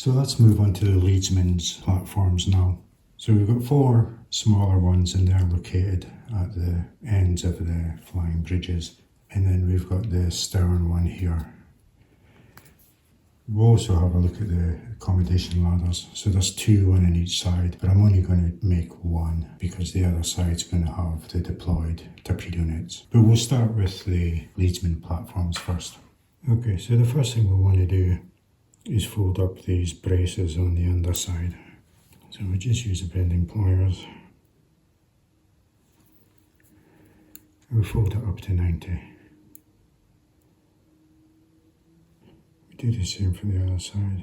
So let's move on to the Leadsman's platforms now. So we've got 4 smaller ones and they're located at the ends of the flying bridges. And then we've got the stern one here. We'll also have a look at the accommodation ladders. So there's 2, one on each side, but I'm only going to make 1 because the other side's going to have the deployed torpedo nets. But we'll start with the Leadsman platforms first. Okay, so the first thing we want to do is fold up these braces on the underside. So we just use the bending pliers. We fold it up to 90. Do the same for the other side.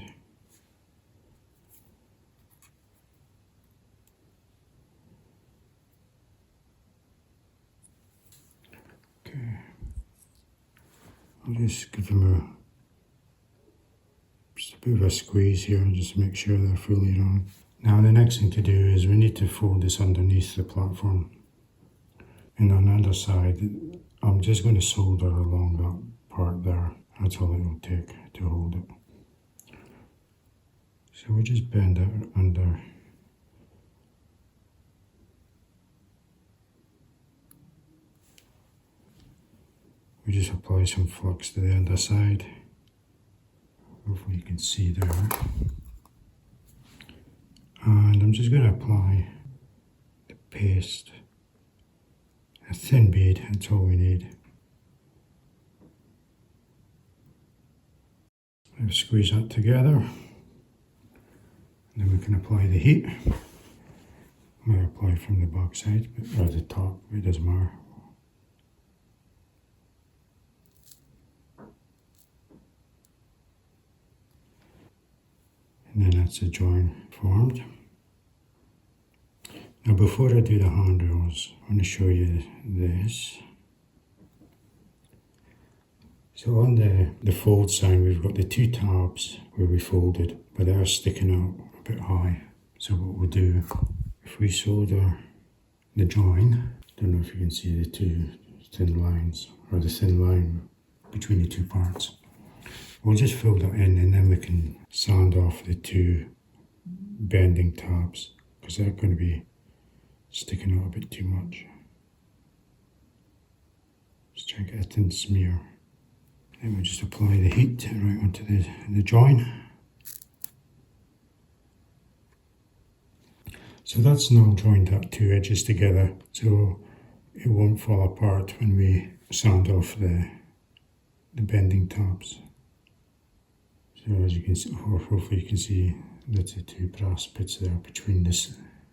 Okay. I'll just give them just a bit of a squeeze here just to make sure they're fully on. Now the next thing to do is we need to fold this underneath the platform. And on the underside, I'm just going to solder along that part there. That's all it will take to hold it. So we just bend it under. We just apply some flux to the underside. Hopefully you can see there. And I'm just going to apply the paste. A thin bead, that's all we need. Squeeze that together, and then we can apply the heat. I might apply from the back side, or the top, it doesn't matter. And then that's the join formed. Now before I do the handrails, I want to show you this. So on the fold side, we've got the 2 tabs where we folded, but they're sticking out a bit high. So what we'll do, if we solder the join, don't know if you can see the 2 thin lines, or the thin line between the 2 parts. We'll just fill that in and then we can sand off the 2 bending tabs, because they're going to be sticking out a bit too much. Just try and get a thin smear. Then we'll just apply the heat right onto the join. So that's now joined that 2 edges together, so it won't fall apart when we sand off the bending tabs. So as you can see, hopefully you can see that's the 2 brass bits there between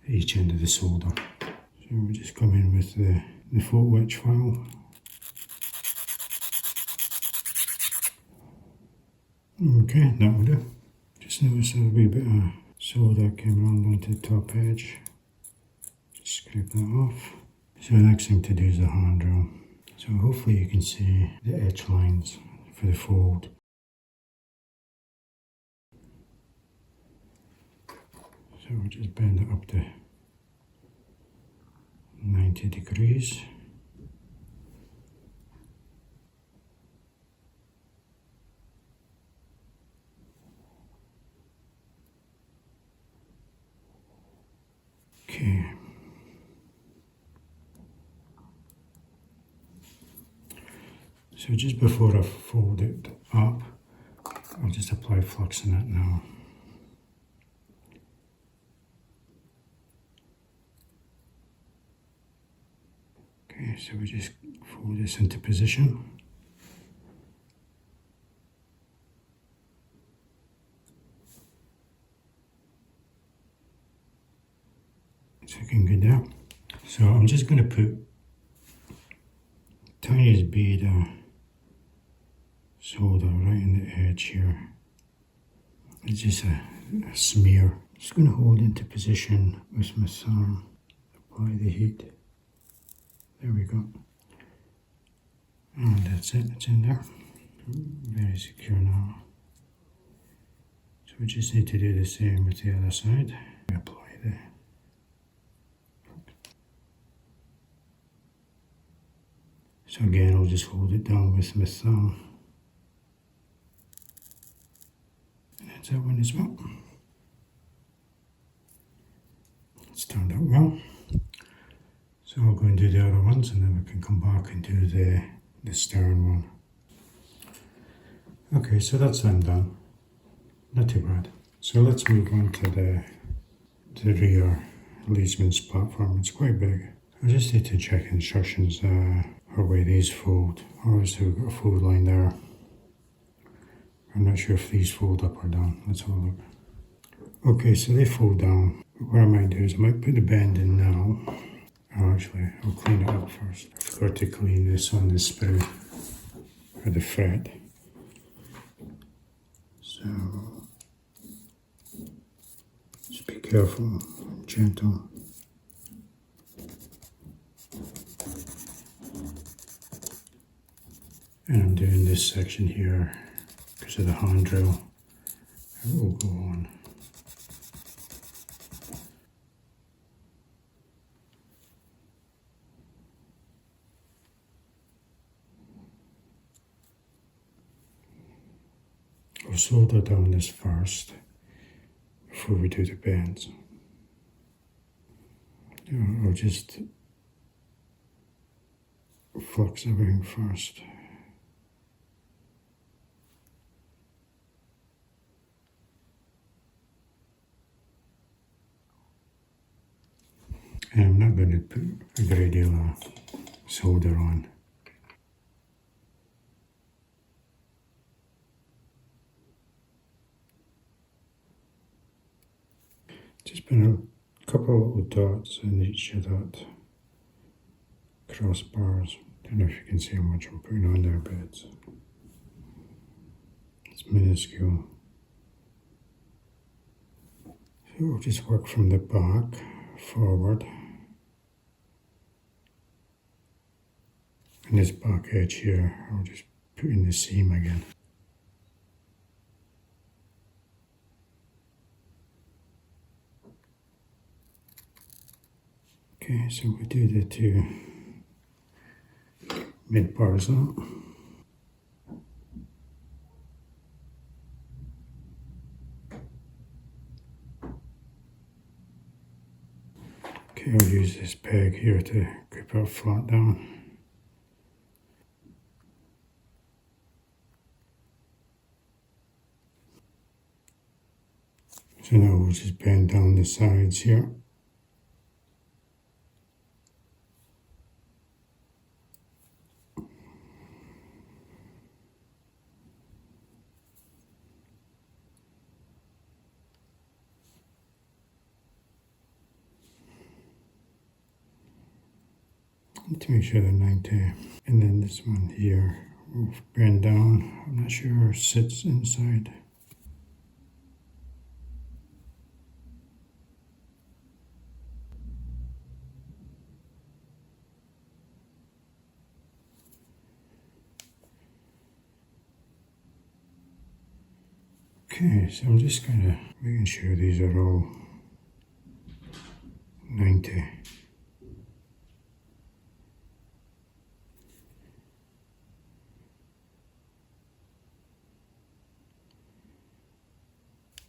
each end of the solder. So we'll just come in with the photo etch file. Okay, that will do. Just notice a wee bit of solder came around onto the top edge. Just scrape that off. So the next thing to do is the handrail. So hopefully you can see the etch lines for the fold. So we'll just bend it up to 90 degrees. Okay. So just before I fold it up, I'll just apply flux in it now. Okay, so we just fold this into position. It's looking good there. So I'm just going to put tiniest bead of solder right in the edge here. It's just a smear. Just going to hold into position with my thumb. Apply the heat. There we go. And that's it, it's in there. Very secure now. So we just need to do the same with the other side. Apply the So again, I'll just hold it down with my thumb. And then that one as well. It's turned out well. So I'll go and do the other ones, and then we can come back and do the stern one. Okay, so that's them done. Not too bad. So let's move on to the rear Leadsman's platform. It's quite big. I just need to check instructions or where these fold. Obviously we've got a fold line there. I'm not sure if these fold up or down. Let's have a look. Okay, so they fold down. What I might do is I might put the bend in now. Oh, actually, I'll clean it up first. I forgot to clean this on the sprue or the fret. So just be careful, gentle. And I'm doing this section here because of the hand drill. It will go on. I'll solder down this first before we do the bends. I'll just flux everything first. And I'm not going to put a great deal of solder on. Just put a couple of little dots in each of that crossbars. Don't know if you can see how much I'm putting on there, but it's minuscule. So we'll just work from the back forward. And this back edge here, I'll just put in the seam again. Okay, so we do the two mid bars now. Okay, I'll use this peg here to grip it flat down. So now we'll just bend down the sides here. To make sure they're 90, and then this one here will bend down. I'm not sure where it sits inside. Okay, so I'm just kind of making sure these are all 90.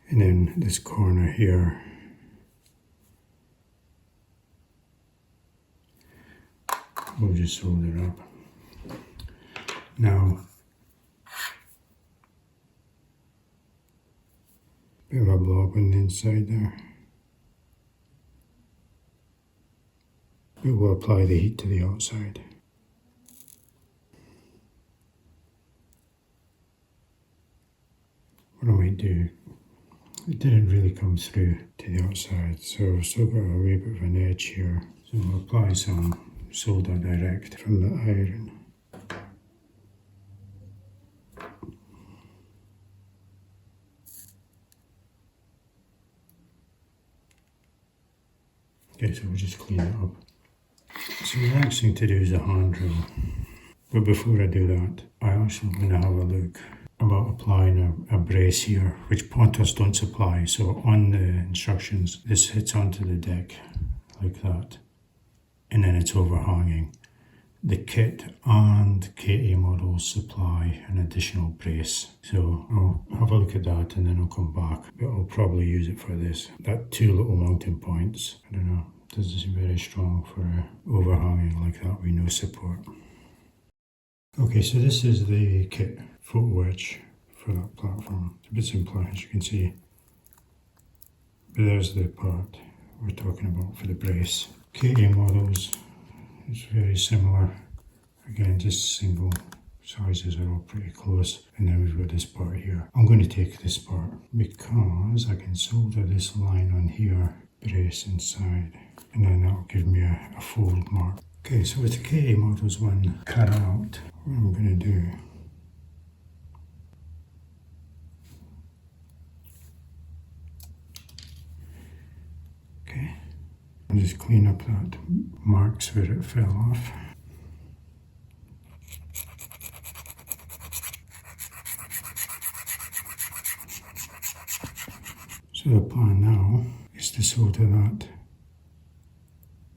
And then this corner here, we'll just solder up. Now, bit of a blob on the inside there. We will apply the heat to the outside. What I might do, it didn't really come through to the outside, so I've still got a wee bit of an edge here. So we'll apply some solder direct from the iron. Okay, so we'll just clean it up. So the next thing to do is a hand drill. But before I do that, I actually want to have a look about applying a brace here, which Pontos don't supply. So on the instructions, this hits onto the deck like that, and then it's overhanging. the kit and KA Models supply an additional brace. So I'll have a look at that and then I'll come back. But I'll probably use it for this. That two little mounting points, I don't know, doesn't seem very strong for overhanging like that with no support. Okay, so this is the kit photo etch for that platform. It's a bit simpler, as you can see. But there's the part we're talking about for the brace. KA Models is very similar. Again, just single sizes are all pretty close. And then we've got this part here. I'm going to take this part because I can solder this line on here, brace inside, and then that'll give me a fold mark. Okay, so with the KA Models one cut out, what I'm going to do, okay, I'll just clean up that marks where it fell off. So the plan now is to solder that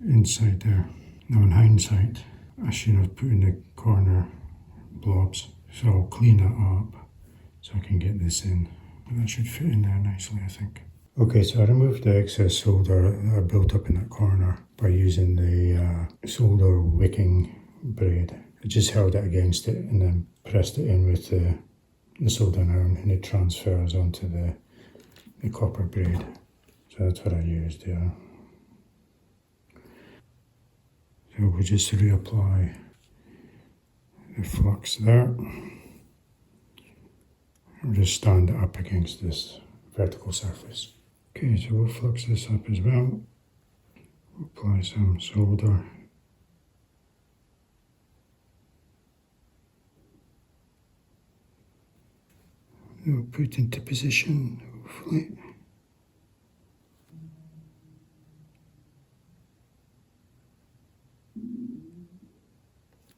inside there. Now in hindsight, I should have put in the corner blobs. So I'll clean that up so I can get this in. But that should fit in there nicely, I think. Okay, so I removed the excess solder that I built up in that corner by using the solder wicking braid. I just held it against it and then pressed it in with the soldering iron, and it transfers onto the copper braid. So that's what I used, yeah. So we'll just reapply the flux there. We'll just stand it up against this vertical surface. Okay, so we'll flux this up as well. We'll apply some solder. We'll put it into position, hopefully.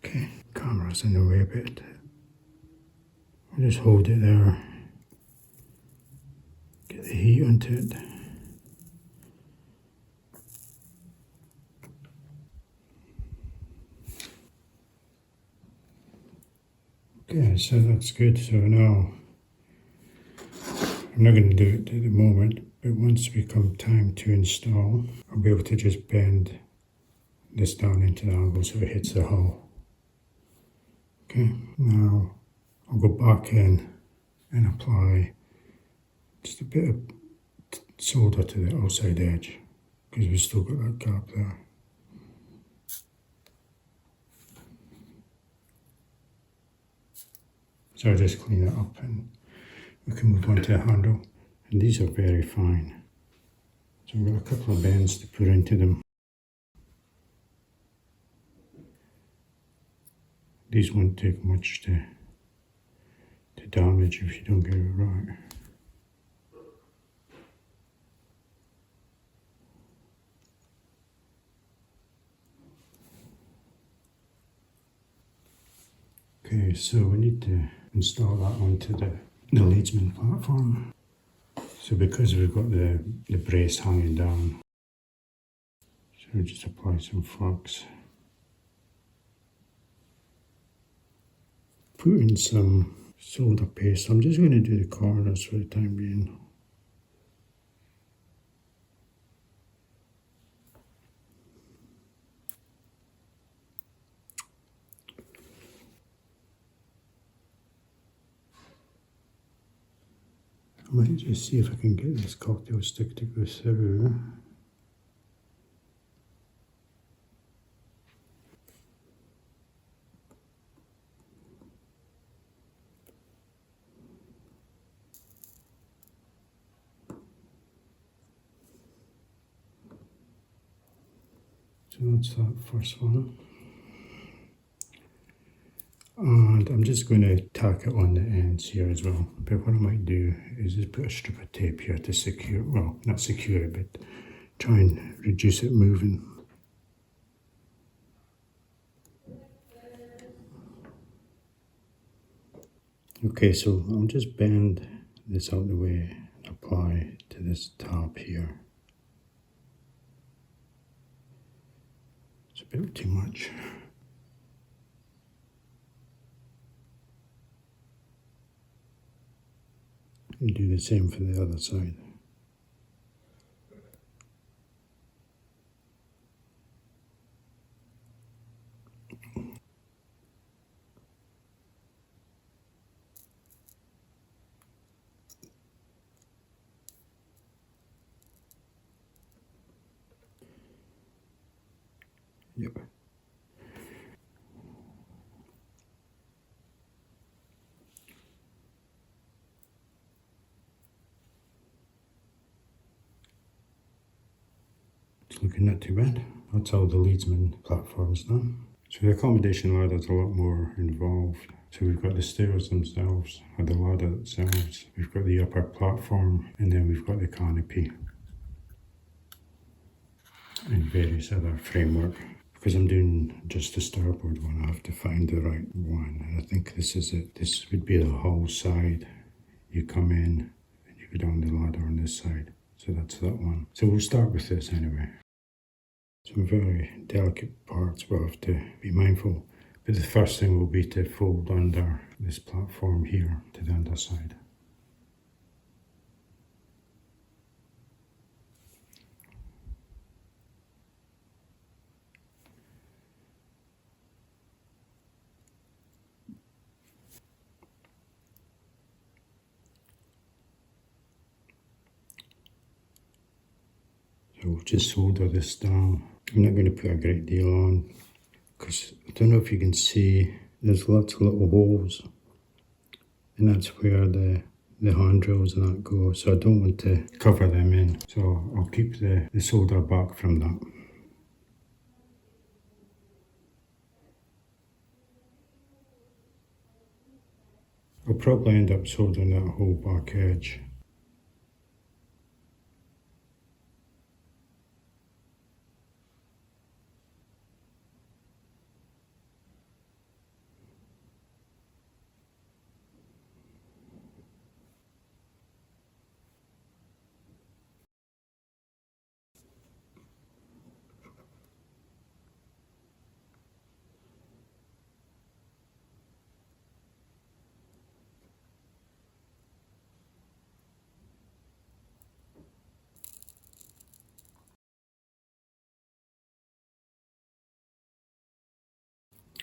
Okay, camera's in the way a bit. I'll just hold it there. Get the heat onto it. Okay, so that's good. So now, I'm not going to do it at the moment, but once we come time to install, I'll be able to just bend this down into the angle so it hits the hull. Okay, now I'll go back in and apply just a bit of solder to the outside edge because we've still got that gap there. So I'll just clean it up and we can move on to the handle. And these are very fine. So I've got a couple of bends to put into them. These won't take much to damage if you don't get it right. Okay, so we need to install that onto the Leadsman platform. So because we've got the brace hanging down, so we'll just apply some flux. Put in some solder paste. I'm just going to do the corners for the time being. I might just see if I can get this cocktail stick to go through. So that's that first one. And I'm just going to tack it on the ends here as well. But what I might do is just put a strip of tape here to secure, well, not secure it, but try and reduce it moving. Okay, so I'll just bend this out of the way and apply to this tab here. It's a bit too much. And do the same for the other side. Yep. It's looking not too bad. That's all the Leadsman platform's done. So the accommodation ladder is a lot more involved. So we've got the stairs themselves, or the ladder themselves. We've got the upper platform, and then we've got the canopy. And various other framework. Because I'm doing just the starboard one, I have to find the right one. And I think this is it. This would be the hull side. You come in, and you go down the ladder on this side. So that's that one. So we'll start with this anyway. Some very delicate parts we'll have to be mindful. But the first thing will be to fold under this platform here to the underside. So we'll just solder this down. I'm not going to put a great deal on because I don't know if you can see, there's lots of little holes, and that's where the handrails and that go, so I don't want to cover them in, so I'll keep the solder back from that. I'll probably end up soldering that whole back edge.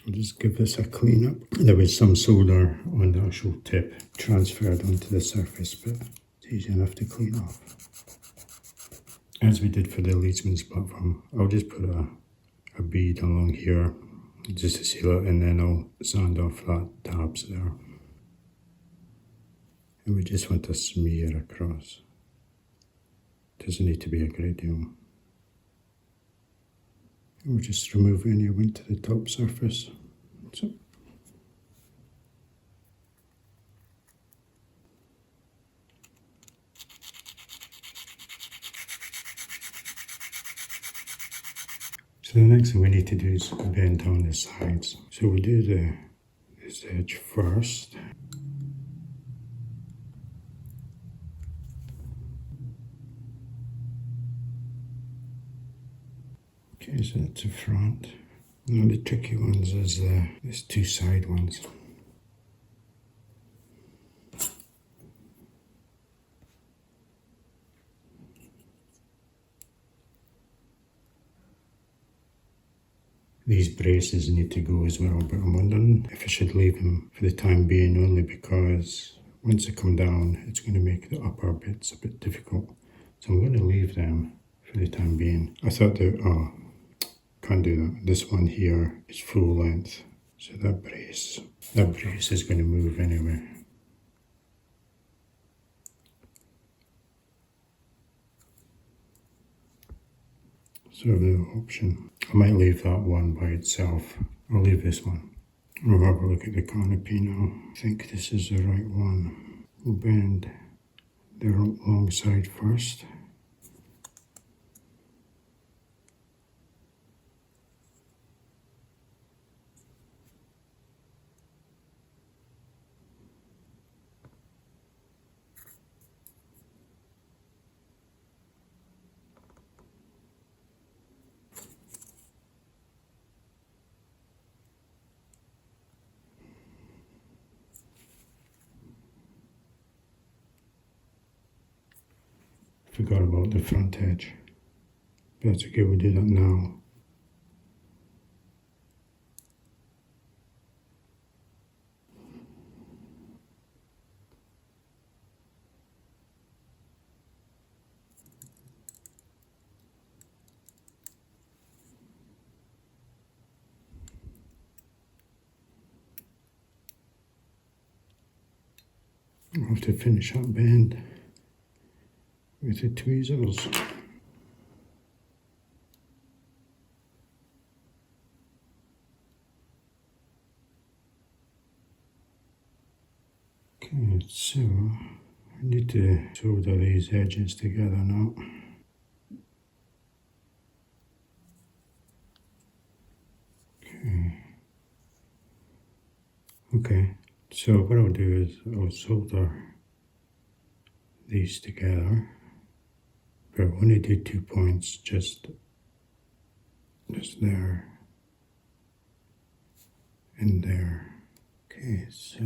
I'll just give this a clean up. There was some solder on the actual tip transferred onto the surface, but it's easy enough to clean off. As we did for the Leadsman's platform, I'll just put a bead along here just to seal it, and then I'll sand off that tabs there. And we just want to smear across. Doesn't need to be a great deal. We'll just remove any wind to the top surface. So the next thing we need to do is bend down the sides. So we'll do this edge first. Okay, so that's the front. Now the tricky ones is these two side ones. These braces need to go as well, but I'm wondering if I should leave them for the time being, only because once they come down, it's going to make the upper bits a bit difficult. So I'm going to leave them for the time being. I thought that, can't do that. This one here is full length, so that brace is going to move anyway. So no option. I might leave that one by itself. I'll leave this one. We'll have a look at the canopy now. I think this is the right one. We'll bend the long side first. Forgot about the front edge. But that's okay, we'll do that now. I'll have to finish that bend with the tweezers. Okay, so I need to solder these edges together now. Okay, so what I'll do is I'll solder these together, but I'll only do 2 points, just there and there. Okay, so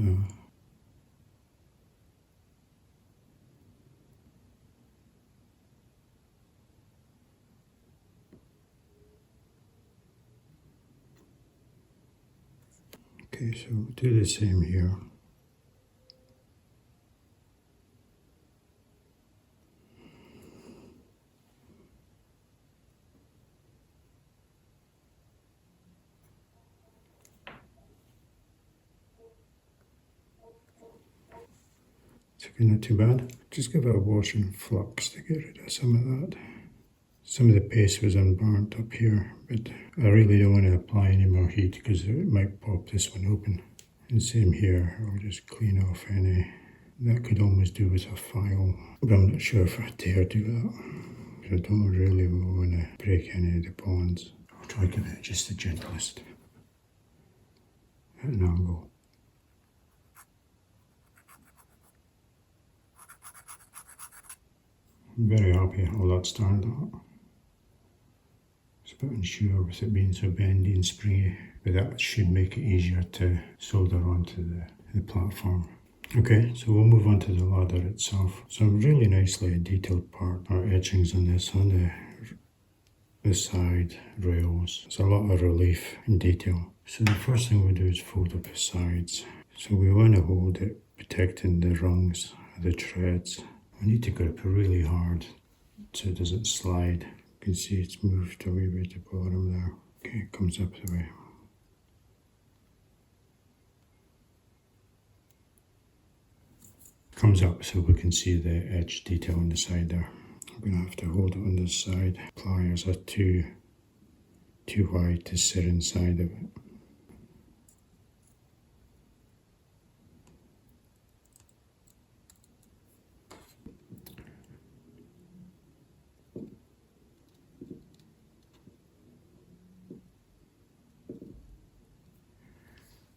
we'll do the same here. It's okay, not too bad. Just give it a wash and flux to get rid of some of that. Some of the paste was unburnt up here, but I really don't want to apply any more heat because it might pop this one open. And same here, I'll just clean off any. That could almost do with a file, but I'm not sure if I dare do that. I don't really want to break any of the bonds. I'll try to give it just the gentlest at an angle. I'm very happy how that's turned out. I was a bit unsure with it being so bendy and springy, but that should make it easier to solder onto the platform. Okay, so we'll move on to the ladder itself. Some really nicely detailed part or etchings on the side rails. There's a lot of relief and detail. So the first thing we do is fold up the sides. So we want to hold it, protecting the rungs of the treads. We need to grip really hard so it doesn't slide. You can see it's moved a wee bit to the bottom there. Okay, it comes up the way. Comes up so we can see the etch detail on the side there. I'm going to have to hold it on this side. Pliers are too wide to sit inside of it.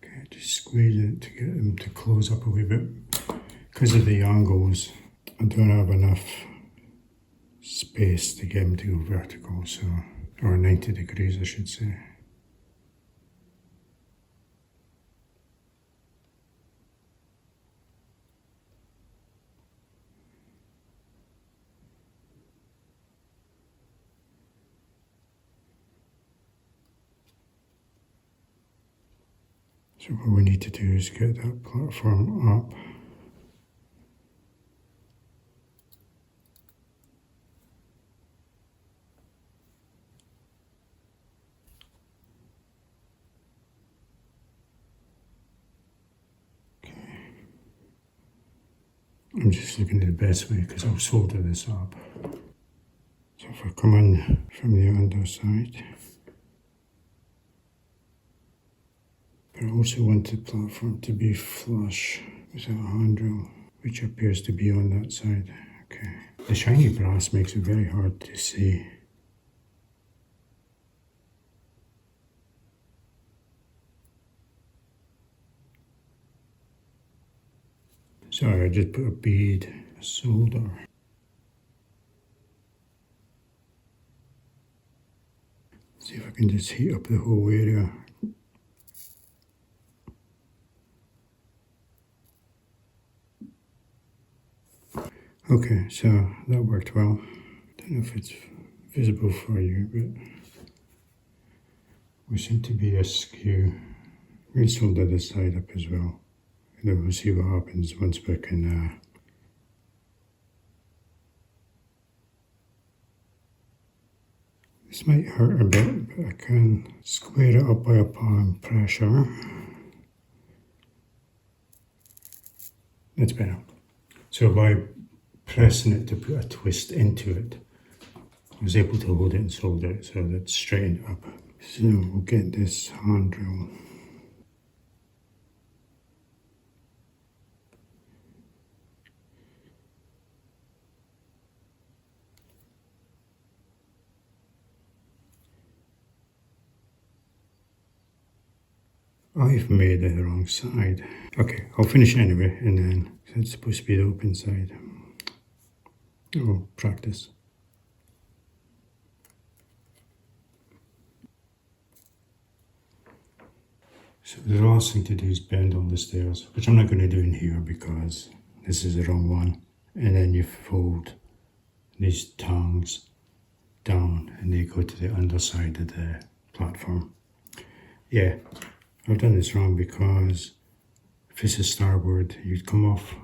Okay, just squeeze it to get them to close up a wee bit. Because of the angles, I don't have enough space to get them to go vertical, so, or 90 degrees I should say. So what we need to do is get that platform up. I'm just looking at the best way because I'll solder this up. So if I come in from the underside, but I also want the platform to be flush with that handrail, which appears to be on that side. Okay. The shiny brass makes it very hard to see. Sorry, I just put a bead, a solder. See if I can just heat up the whole area. Okay, so that worked well. Don't know if it's visible for you, but we seem to be askew. We solder this side up as well, and then we'll see what happens once we can this might hurt a bit, but I can square it up by applying pressure. That's better. So by pressing it to put a twist into it, I was able to hold it and solder it so that it's straightened up. So we'll get this hand drill. I've made it the wrong side. Okay, I'll finish anyway, and then it's supposed to be the open side. Oh, practice. So the last thing to do is bend all the stairs, which I'm not going to do in here because this is the wrong one. And then you fold these tongues down and they go to the underside of the platform. Yeah, I've done this wrong because if this is starboard, you'd come off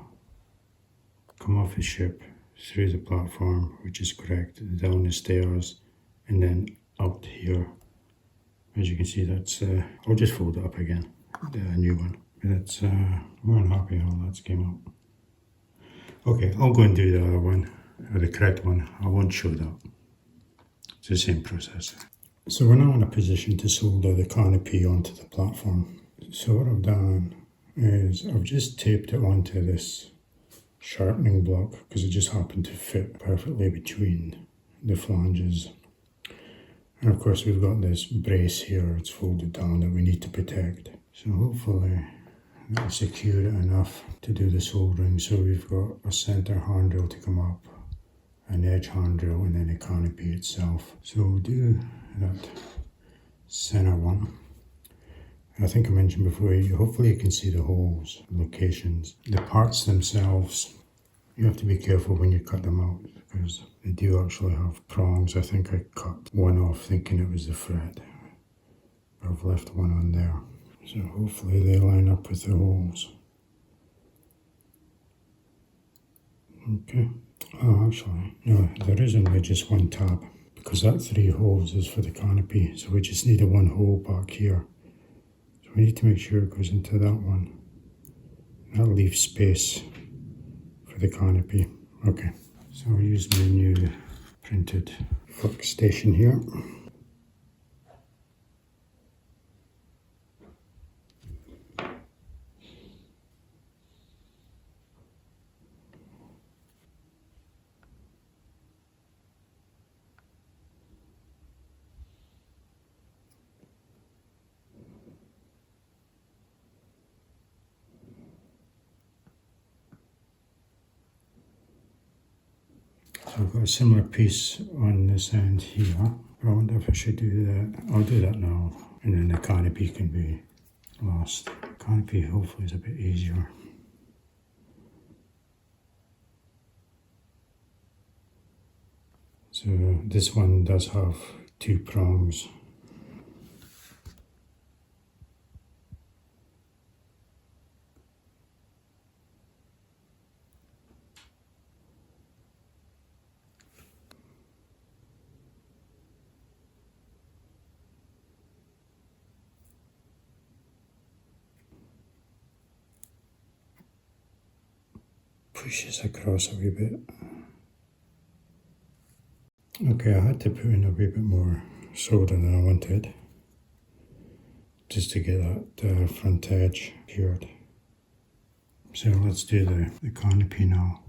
the ship through the platform, which is correct, down the stairs, and then out here. As you can see, that's, I'll just fold it up again, the new one. That's, we're unhappy how that's came out. Okay, I'll go and do the other one, or the correct one. I won't show that. It's the same process. So we're now in a position to solder the canopy onto the platform. So what I've done is I've just taped it onto this sharpening block because it just happened to fit perfectly between the flanges. And of course we've got this brace here, it's folded down, that we need to protect. So hopefully that'll secure it enough to do the soldering. So we've got a center handrail to come up, an edge handrail, and then a canopy itself. So we'll do that center one. I think I mentioned before, hopefully you can see the holes, locations. The parts themselves, you have to be careful when you cut them out because they do actually have prongs. I think I cut one off thinking it was the fret. I've left one on there. So hopefully they line up with the holes. Okay. Oh, actually, no, there is only just one tab because that 3 holes is for the canopy. So we just need a 1 hole back here. So we need to make sure it goes into that one. That leaves space for the canopy. Okay. So I'll use my new printed flux station here. So I've got a similar piece on this end here. I wonder if I should do that. I'll do that now. And then the canopy can be last. Canopy hopefully is a bit easier. So this one does have 2 prongs. Pushes across a wee bit. Okay, I had to put in a wee bit more solder than I wanted, just to get that front edge cured. So let's do the canopy now.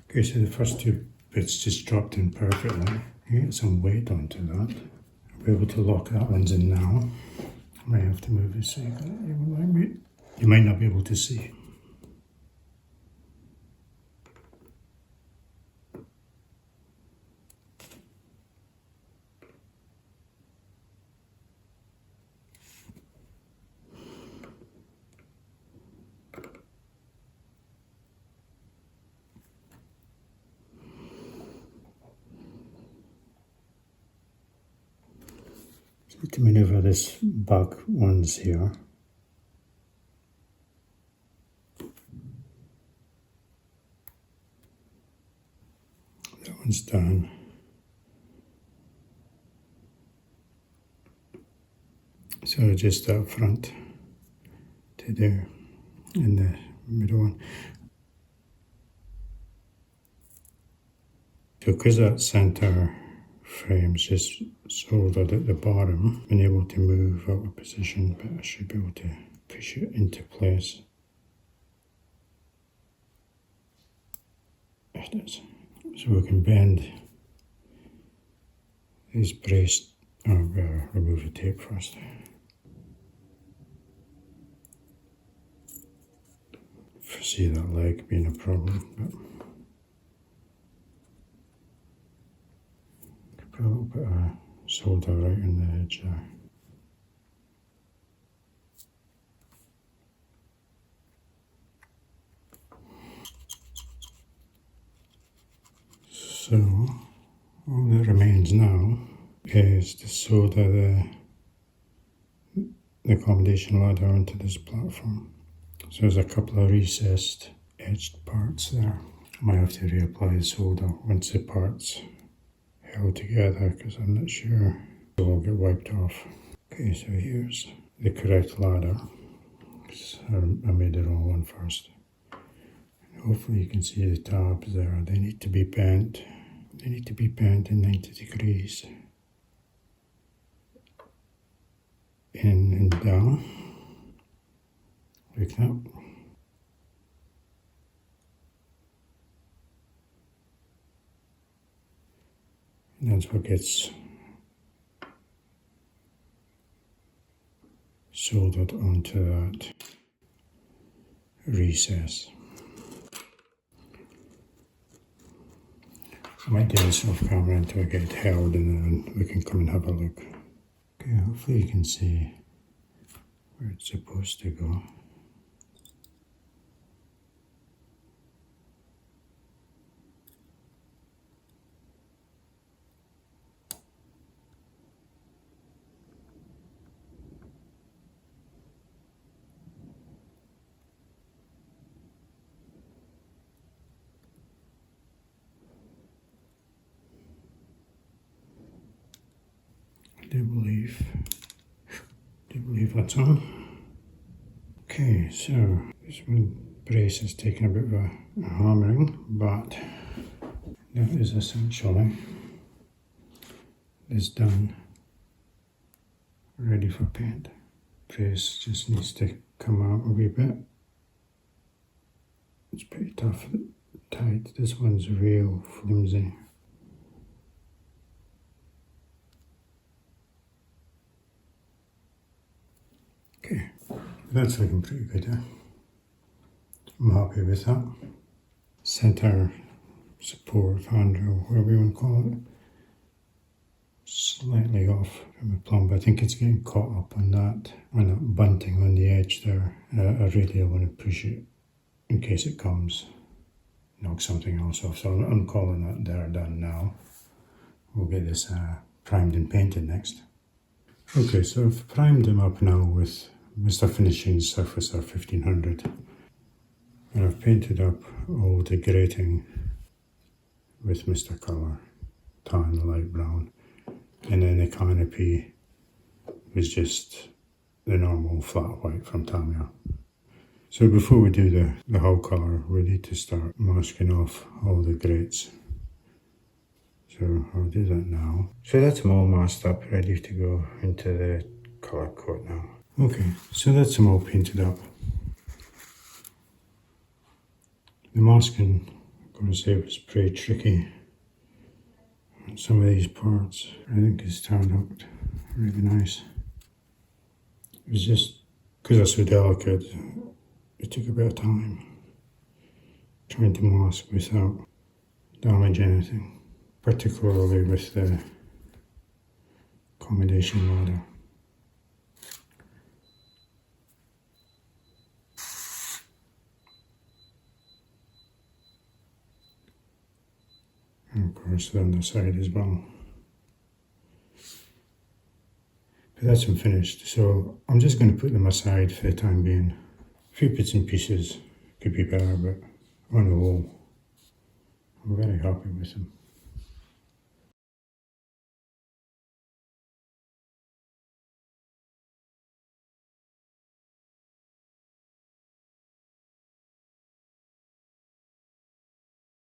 Okay, so the first two bits just dropped in perfectly. You get some weight onto that. I'll be able to lock that one's in now. I might have to move this so you might not be able to see. To maneuver this back ones here. That one's done. So just up front to there and the middle one. So because that center frame's just soldered at the bottom, been able to move out of position, but I should be able to push it into place. There it is. So we can bend these braced, remove the tape first. Foresee that leg being a problem, but put a little bit of solder right on the edge there. So all that remains now is to solder the accommodation ladder onto this platform. So there's a couple of recessed edged parts there. I might have to reapply the solder once the parts held together because I'm not sure it'll all get wiped off. Okay, so here's the correct ladder. I made the wrong one first. Hopefully you can see the tabs there. They need to be bent. They need to be bent in 90 degrees. In and down. Like that. And that's what gets soldered onto that recess. I might do this off camera until I get it held and then we can come and have a look. Okay, hopefully you can see where it's supposed to go. I do believe that's on. Okay, so this one brace has taken a bit of a hammering, but that is essentially this done, ready for paint. Brace just needs to come out a wee bit. It's pretty tough, tight. This one's real flimsy. Okay, that's looking pretty good, yeah. I'm happy with that. Center support handrail, whatever you want to call it, slightly off from the plumb, but I think it's getting caught up on that bunting on the edge there. I really want to push it in case it comes, knock something else off. So I'm calling that there done now. We'll get this primed and painted next. Okay, so I've primed them up now with Mr. Finishing Surface R1500. And I've painted up all the grating with Mr. Colour, tan, light brown. And then the canopy was just the normal flat white from Tamiya. So before we do the hull colour, we need to start masking off all the grates. So I'll do that now. So that's them all masked up, ready to go into the colour coat now. Okay, so that's them all painted up. The masking going to say it was pretty tricky. Some of these parts I think it's turned out really nice. It was just because they're so delicate, it took a bit of time trying to mask without damaging anything, particularly with the accommodation ladder. And of course the other side as well. But that's unfinished, so I'm just going to put them aside for the time being. A few bits and pieces could be better, but on the whole, I'm very happy with them.